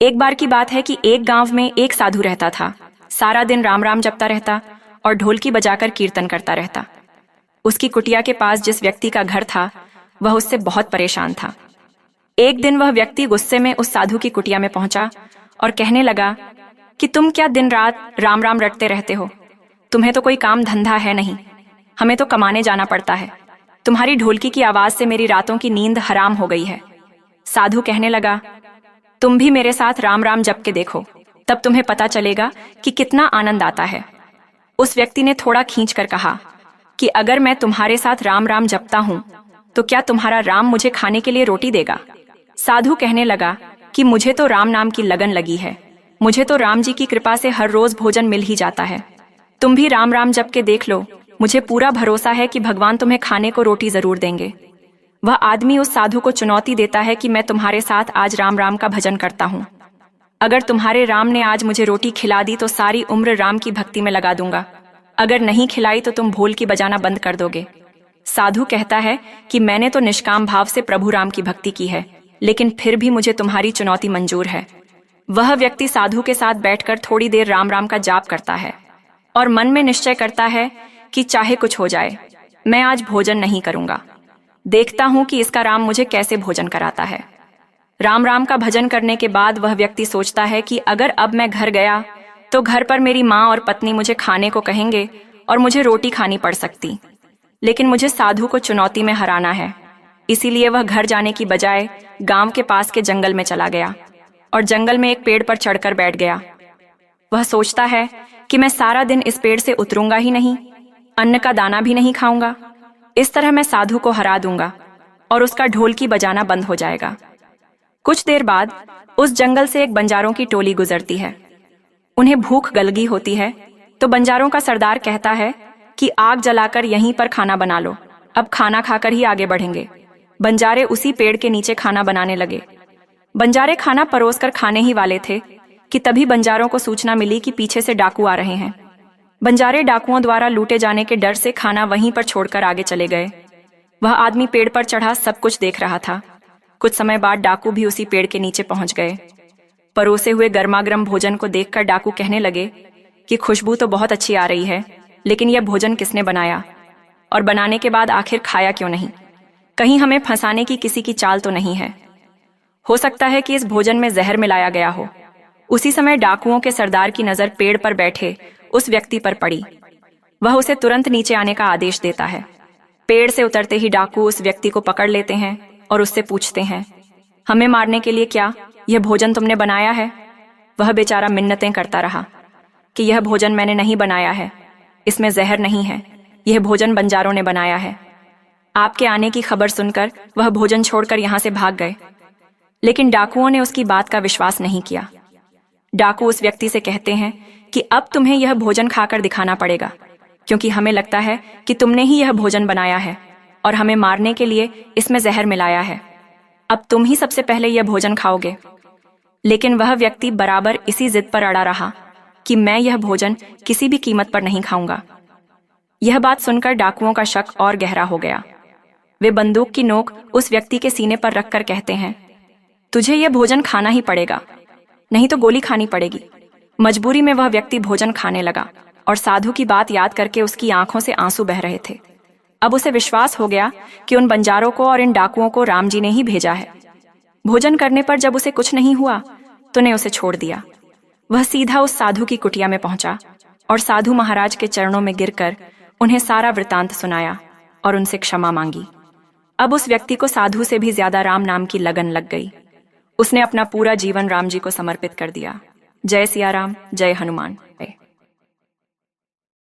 एक बार की बात है कि एक गांव में एक साधु रहता था। सारा दिन राम राम जपता रहता और ढोलकी बजाकर कीर्तन करता रहता। उसकी कुटिया के पास जिस व्यक्ति का घर था वह उससे बहुत परेशान था। एक दिन वह व्यक्ति गुस्से में उस साधु की कुटिया में पहुंचा और कहने लगा कि तुम क्या दिन रात राम राम रटते रहते हो? तुम्हें तो कोई काम धंधा है नहीं, हमें तो कमाने जाना पड़ता है। तुम्हारी ढोलकी की आवाज से मेरी रातों की नींद हराम हो गई है। साधु कहने लगा, तुम भी मेरे साथ राम राम जप के देखो, तब तुम्हें पता चलेगा कि कितना आनंद आता है। उस व्यक्ति ने थोड़ा खींच कर कहा कि अगर मैं तुम्हारे साथ राम राम जपता हूं तो क्या तुम्हारा राम मुझे खाने के लिए रोटी देगा? साधु कहने लगा कि मुझे तो राम नाम की लगन लगी है, मुझे तो राम जी की कृपा से हर रोज भोजन मिल ही जाता है। तुम भी राम राम जप के देख लो, मुझे पूरा भरोसा है कि भगवान तुम्हें खाने को रोटी जरूर देंगे। वह आदमी उस साधु को चुनौती देता है कि मैं तुम्हारे साथ आज राम राम का भजन करता हूँ। अगर तुम्हारे राम ने आज मुझे रोटी खिला दी तो सारी उम्र राम की भक्ति में लगा दूंगा, अगर नहीं खिलाई तो तुम ढोल की बजाना बंद कर दोगे। साधु कहता है कि मैंने तो निष्काम भाव से प्रभु राम की भक्ति की है, लेकिन फिर भी मुझे तुम्हारी चुनौती मंजूर है। वह व्यक्ति साधु के साथ बैठकर थोड़ी देर राम राम का जाप करता है और मन में निश्चय करता है कि चाहे कुछ हो जाए मैं आज भोजन नहीं करूंगा, देखता हूं कि इसका राम मुझे कैसे भोजन कराता है। राम राम का भजन करने के बाद वह व्यक्ति सोचता है कि अगर अब मैं घर गया तो घर पर मेरी माँ और पत्नी मुझे खाने को कहेंगे और मुझे रोटी खानी पड़ सकती, लेकिन मुझे साधु को चुनौती में हराना है। इसीलिए वह घर जाने की बजाय गांव के पास के जंगल में चला गया और जंगल में एक पेड़ पर चढ़कर बैठ गया। वह सोचता है कि मैं सारा दिन इस पेड़ से उतरूंगा ही नहीं, अन्न का दाना भी नहीं खाऊंगा, इस तरह मैं साधु को हरा दूंगा और उसका ढोलकी बजाना बंद हो जाएगा। कुछ देर बाद उस जंगल से एक बंजारों की टोली गुजरती है। उन्हें भूख गलगी होती है तो बंजारों का सरदार कहता है कि आग जलाकर यहीं पर खाना बना लो, अब खाना खाकर ही आगे बढ़ेंगे। बंजारे उसी पेड़ के नीचे खाना बनाने लगे। बंजारे खाना परोसकर खाने ही वाले थे कि तभी बंजारों को सूचना मिली कि पीछे से डाकू आ रहे हैं। बंजारे डाकुओं द्वारा लूटे जाने के डर से खाना वहीं पर छोड़कर आगे चले गए। वह आदमी पेड़ पर चढ़ा सब कुछ देख रहा था। कुछ समय बाद डाकू भी उसी पेड़ के नीचे पहुंच गए। परोसे हुए गर्मागर्म भोजन को देखकर डाकू कहने लगे कि खुशबू तो बहुत अच्छी आ रही है, लेकिन यह भोजन किसने बनाया और बनाने के बाद आखिर खाया क्यों नहीं? कहीं हमें फंसाने की किसी की चाल तो नहीं है? हो सकता है कि इस भोजन में जहर मिलाया गया हो। उसी समय डाकुओं के सरदार की नजर पेड़ पर बैठे उस व्यक्ति पर पड़ी। वह उसे तुरंत नीचे आने का आदेश देता है। पेड़ से उतरते ही डाकू उस व्यक्ति को पकड़ लेते हैं और उससे पूछते हैं, हमें मारने के लिए क्या यह भोजन तुमने बनाया है? वह बेचारा मिन्नतें करता रहा कि यह भोजन मैंने नहीं बनाया है, इसमें जहर नहीं है, यह भोजन बंजारों ने बनाया है। आपके आने की खबर सुनकर वह भोजन छोड़कर यहाँ से भाग गए। लेकिन डाकुओं ने उसकी बात का विश्वास नहीं किया। डाकू उस व्यक्ति से कहते हैं कि अब तुम्हें यह भोजन खाकर दिखाना पड़ेगा, क्योंकि हमें लगता है कि तुमने ही यह भोजन बनाया है और हमें मारने के लिए इसमें जहर मिलाया है। अब तुम ही सबसे पहले यह भोजन खाओगे। लेकिन वह व्यक्ति बराबर इसी जिद पर अड़ा रहा कि मैं यह भोजन किसी भी कीमत पर नहीं खाऊंगा। यह बात सुनकर डाकुओं का शक और गहरा हो गया। वे बंदूक की नोक उस व्यक्ति के सीने पर रखकर कहते हैं, तुझे यह भोजन खाना ही पड़ेगा, नहीं तो गोली खानी पड़ेगी। मजबूरी में वह व्यक्ति भोजन खाने लगा और साधु की बात याद करके उसकी आंखों से आंसू बह रहे थे। अब उसे विश्वास हो गया कि उन बंजारों को और इन डाकुओं को राम जी ने ही भेजा है। भोजन करने पर जब उसे कुछ नहीं हुआ तो ने उसे छोड़ दिया। वह सीधा उस साधु की कुटिया में पहुंचा और साधु महाराज के चरणों में गिरकर उन्हें सारा वृतांत सुनाया और उनसे क्षमा मांगी। अब उस व्यक्ति को साधु से भी ज्यादा राम नाम की लगन लग गई। उसने अपना पूरा जीवन राम जी को समर्पित कर दिया। जय सिया राम, जय हनुमान।